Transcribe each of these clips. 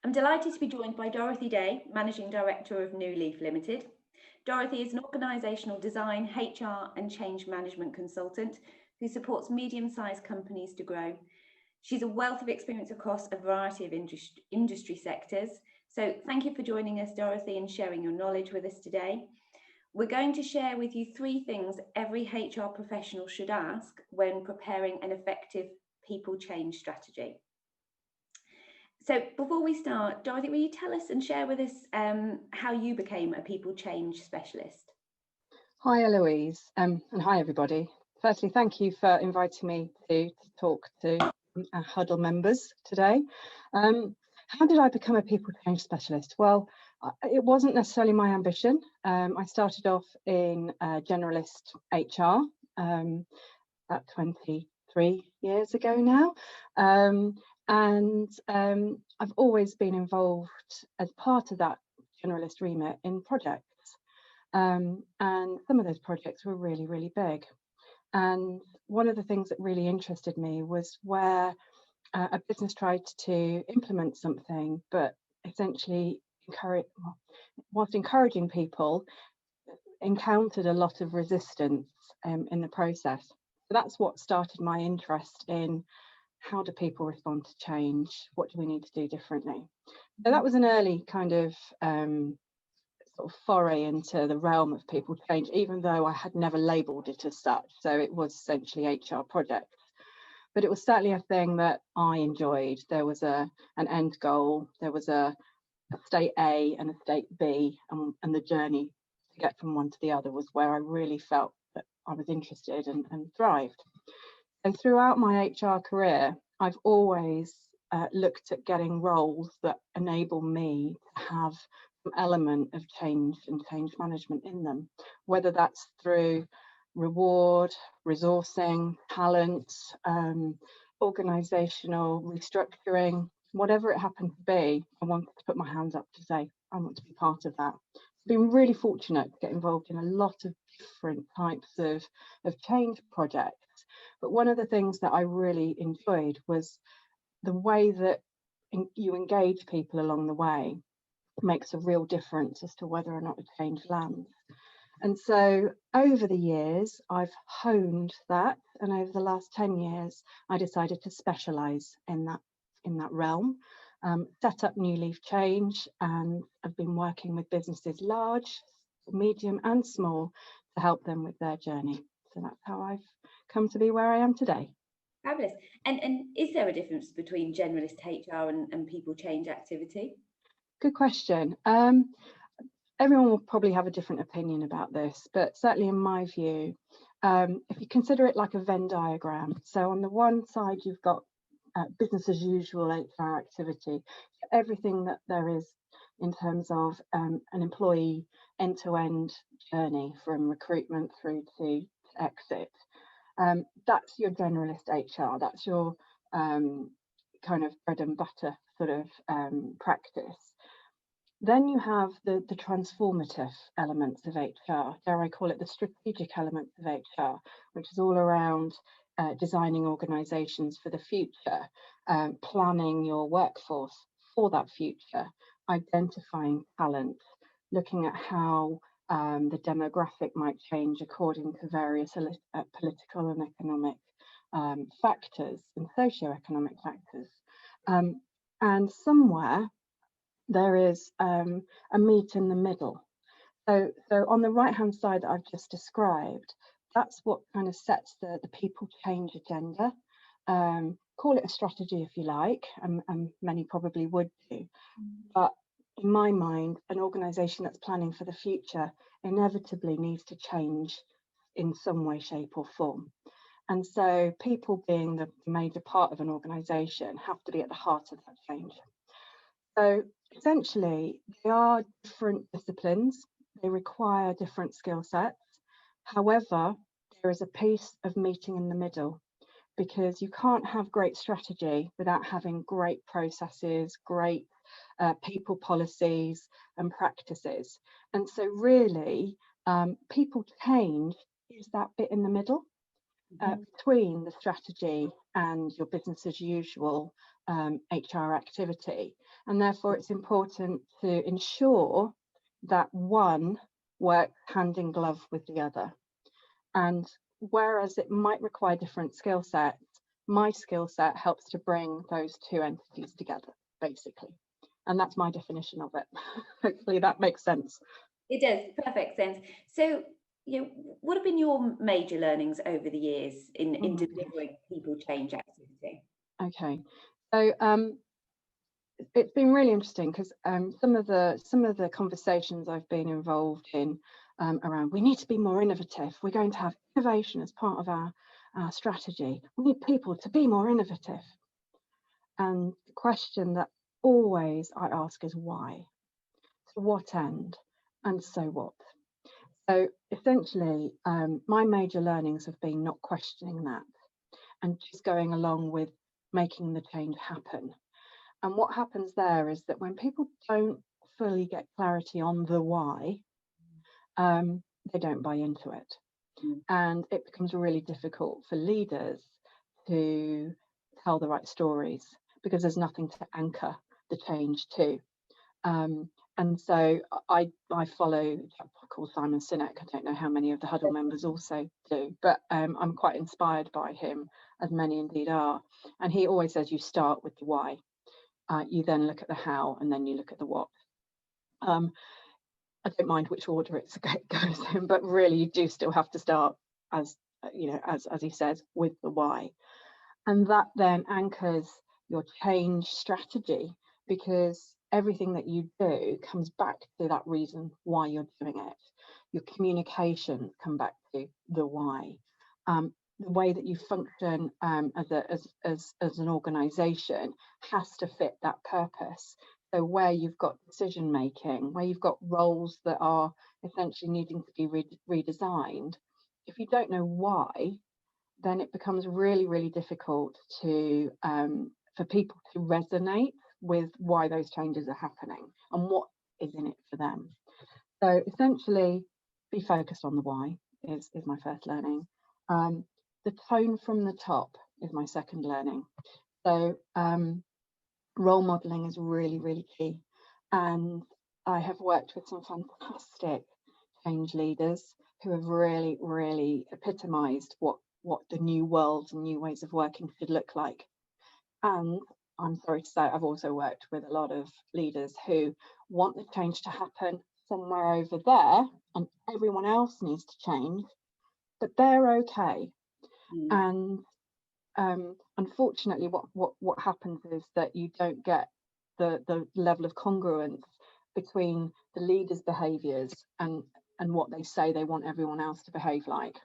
I'm delighted to be joined by Dorothy Day, Managing Director of New Leaf Limited. Dorothy is an organisational design, HR and change management consultant who supports medium-sized companies to grow. She's a wealth of experience across a variety of industry sectors. So thank you for joining us, Dorothy, and sharing your knowledge with us today. We're going to share with you 3 things every HR professional should ask when preparing an effective people change strategy. So before we start, Dorothy, will you tell us and share with us how you became a people change specialist? Hi Eloise, and hi everybody. Firstly, thank you for inviting me to talk to our huddle members today. How did I become a people change specialist? Well, it wasn't necessarily my ambition. I started off in generalist HR about 23 years ago now. I've always been involved as part of that generalist remit in projects. And some of those projects were really, really big. And one of the things that really interested me was where a business tried to implement something, but essentially whilst encouraging people, encountered a lot of resistance in the process. So that's what started my interest in how do people respond to change? What do we need to do differently? So that was an early kind of sort of foray into the realm of people change, even though I had never labelled it as such. So it was essentially HR projects. But it was certainly a thing that I enjoyed. There was an end goal, there was a state A and a state B, and the journey to get from one to the other was where I really felt that I was interested and thrived. So throughout my HR career, I've always looked at getting roles that enable me to have some element of change and change management in them, whether that's through reward, resourcing, talent, organisational restructuring, whatever it happened to be. I wanted to put my hands up to say, I want to be part of that. I've been really fortunate to get involved in a lot of different types of change projects. But one of the things that I really enjoyed was the way that you engage people along the way makes a real difference as to whether or not a change lands. And so over the years, I've honed that. And over the last 10 years, I decided to specialise in that realm, set up New Leaf Change, and I've been working with businesses large, medium and small to help them with their journey. So that's how I've come to be where I am today. Fabulous. And is there a difference between generalist HR and people change activity? Good question. Everyone will probably have a different opinion about this, but certainly in my view, if you consider it like a Venn diagram, so on the one side you've got business as usual HR activity, everything that there is in terms of an employee end-to-end journey from recruitment through to exit. That's your generalist HR, that's your kind of bread and butter sort of practice. Then you have the transformative elements of HR, dare I call it the strategic elements of HR, which is all around designing organisations for the future, planning your workforce for that future, identifying talent, looking at how the demographic might change according to various political and economic factors and socio-economic factors. And somewhere there is a meet in the middle. So on the right-hand side that I've just described, that's what kind of sets the people change agenda. Call it a strategy if you like, and many probably would do. But in my mind, an organisation that's planning for the future inevitably needs to change in some way, shape or form. And so people being the major part of an organisation have to be at the heart of that change. So essentially, they are different disciplines. They require different skill sets. However, there is a piece of meeting in the middle, because you can't have great strategy without having great processes, great people policies and practices. And so really, people change is that bit in the middle. between the strategy and your business as usual HR activity. And therefore it's important to ensure that one works hand in glove with the other. And whereas it might require different skill sets, my skill set helps to bring those two entities together, basically. And that's my definition of it. Hopefully that makes sense. It does, perfect sense. So, what have been your major learnings over the years in delivering people change activity? Okay, so it's been really interesting because some of the conversations I've been involved in around, we need to be more innovative. We're going to have innovation as part of our strategy. We need people to be more innovative. And the question that always I ask is why? To what end? And so what? So essentially, my major learnings have been not questioning that and just going along with making the change happen. And what happens there is that when people don't fully get clarity on the why, they don't buy into it. And it becomes really difficult for leaders to tell the right stories because there's nothing to anchor the change to. And so I follow a chap called Simon Sinek. I don't know how many of the Huddle members also do, but I'm quite inspired by him, as many indeed are. And he always says you start with the why. You then look at the how, and then you look at the what. I don't mind which order it goes in, but really you do still have to start, as he says, with the why. And that then anchors your change strategy, because everything that you do comes back to that reason why you're doing it. Your communications come back to the why. The way that you function as an organisation has to fit that purpose. So where you've got decision making, where you've got roles that are essentially needing to be redesigned, if you don't know why, then it becomes really, really difficult to for people to resonate with why those changes are happening and what is in it for them. So essentially, be focused on the why is my first learning. The tone from the top is my second learning. So role modeling is really, really key. And I have worked with some fantastic change leaders who have really, really epitomised what the new world and new ways of working should look like. And I'm sorry to say, I've also worked with a lot of leaders who want the change to happen somewhere over there and everyone else needs to change, but they're okay. And unfortunately, what happens is that you don't get the level of congruence between the leaders' behaviours and what they say they want everyone else to behave like.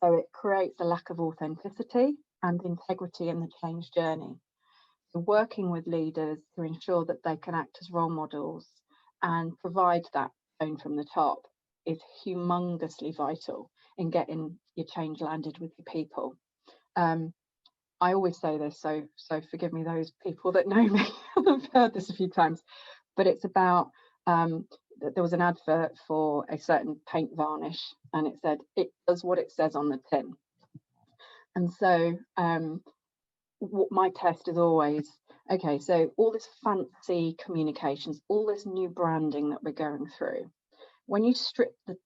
So it creates a lack of authenticity and integrity in the change journey. So working with leaders to ensure that they can act as role models and provide that tone from the top is humongously vital in getting your change landed with your people. I always say this, so forgive me those people that know me. I've heard this a few times, but it's about there was an advert for a certain paint varnish, and it said it does what it says on the tin. And so what my test is always, okay, so all this fancy communications, all this new branding that we're going through, when you take the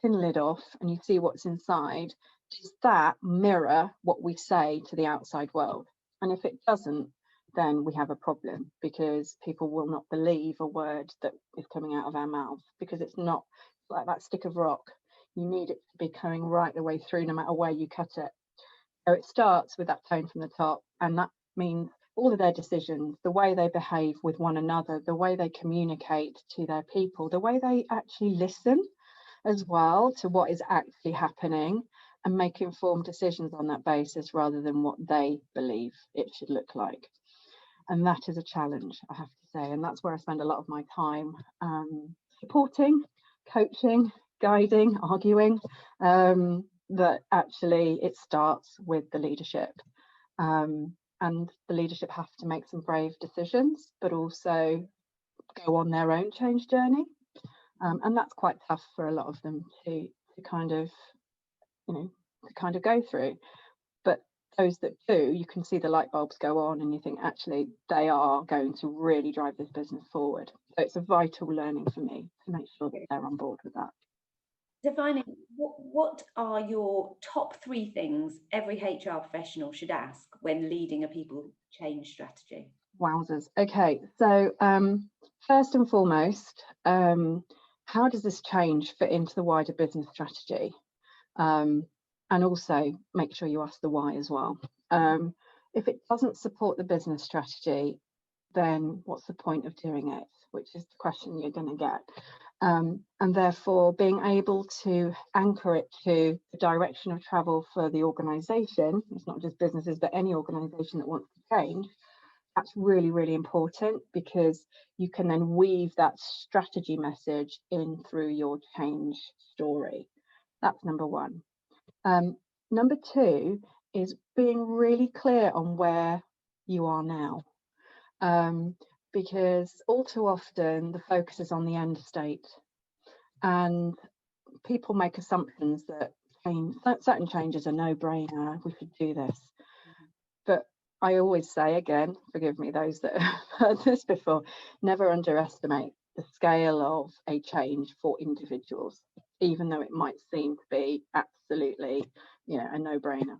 tin lid off and you see what's inside, does that mirror what we say to the outside world? And if it doesn't, then we have a problem, because people will not believe a word that is coming out of our mouths, because it's not like that stick of rock. You need it to be coming right the way through, no matter where you cut it. So it starts with that tone from the top, and that means all of their decisions, the way they behave with one another, the way they communicate to their people, the way they actually listen as well to what is actually happening, and make informed decisions on that basis rather than what they believe it should look like. And that is a challenge, I have to say, and that's where I spend a lot of my time supporting, coaching, guiding, arguing, that actually it starts with the leadership. And the leadership have to make some brave decisions, but also go on their own change journey. And that's quite tough for a lot of them to kind of, to kind of go through. But those that do, you can see the light bulbs go on and you think, actually, they are going to really drive this business forward. So it's a vital learning for me to make sure that they're on board with that. Defining what are your top 3 things every HR professional should ask when leading a people change strategy? Wowzers. Okay, so first and foremost, how does this change fit into the wider business strategy? And also make sure you ask the why as well. If it doesn't support the business strategy, then what's the point of doing it? Which is the question you're going to get. And therefore, being able to anchor it to the direction of travel for the organisation, it's not just businesses, but any organisation that wants to change, that's really, really important, because you can then weave that strategy message in through your change story. That's number one. Number 2 is being really clear on where you are now. Because all too often the focus is on the end state, and people make assumptions that certain changes are no-brainer, we should do this. But I always say, again, forgive me those that have heard this before, never underestimate the scale of a change for individuals, even though it might seem to be absolutely, a no-brainer.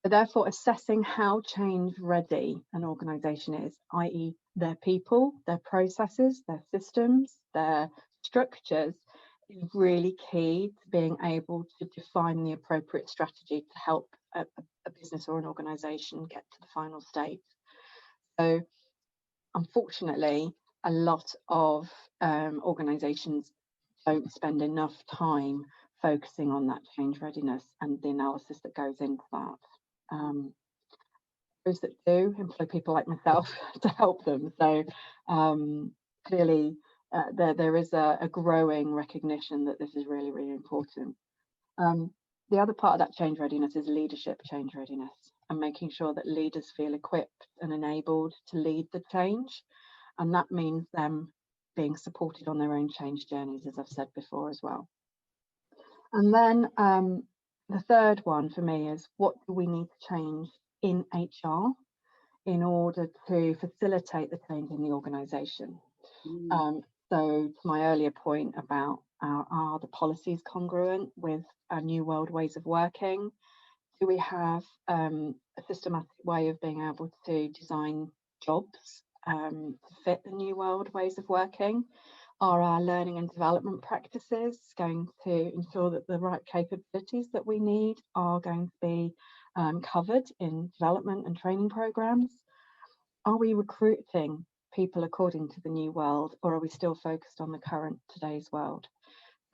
So therefore, assessing how change ready an organisation is, i.e. their people, their processes, their systems, their structures, is really key to being able to define the appropriate strategy to help a business or an organisation get to the final state. So unfortunately, a lot of organisations don't spend enough time focusing on that change readiness and the analysis that goes into that. Those that do employ people like myself to help them. So clearly there is a growing recognition that this is really, really important. The other part of that change readiness is leadership change readiness, and making sure that leaders feel equipped and enabled to lead the change. And that means them being supported on their own change journeys, as I've said before as well. And then the third one for me is, what do we need to change in HR in order to facilitate the change in the organisation? So to my earlier point about are the policies congruent with our new world ways of working? Do we have a systematic way of being able to design jobs to fit the new world ways of working? Are our learning and development practices going to ensure that the right capabilities that we need are going to be covered in development and training programs? Are we recruiting people according to the new world, or are we still focused on the current today's world?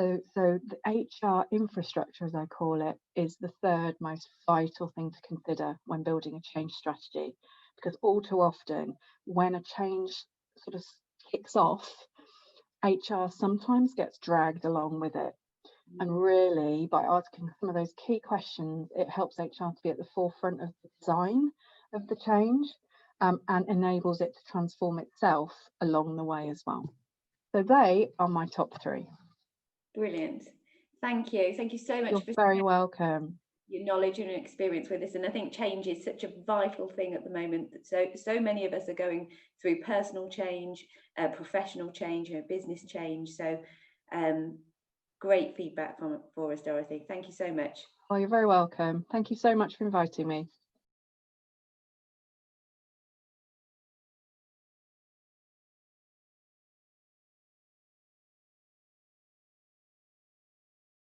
So the HR infrastructure, as I call it, is the third most vital thing to consider when building a change strategy, because all too often when a change sort of kicks off, HR sometimes gets dragged along with it. And really, by asking some of those key questions, it helps HR to be at the forefront of the design of the change, and enables it to transform itself along the way as well. So they are my top 3. Brilliant. Thank you. Thank you so much. You're very welcome. Your knowledge and experience with this. And I think change is such a vital thing at the moment. So many of us are going through personal change, professional change, business change. So great feedback for us, Dorothy. Thank you so much. Oh, you're very welcome. Thank you so much for inviting me.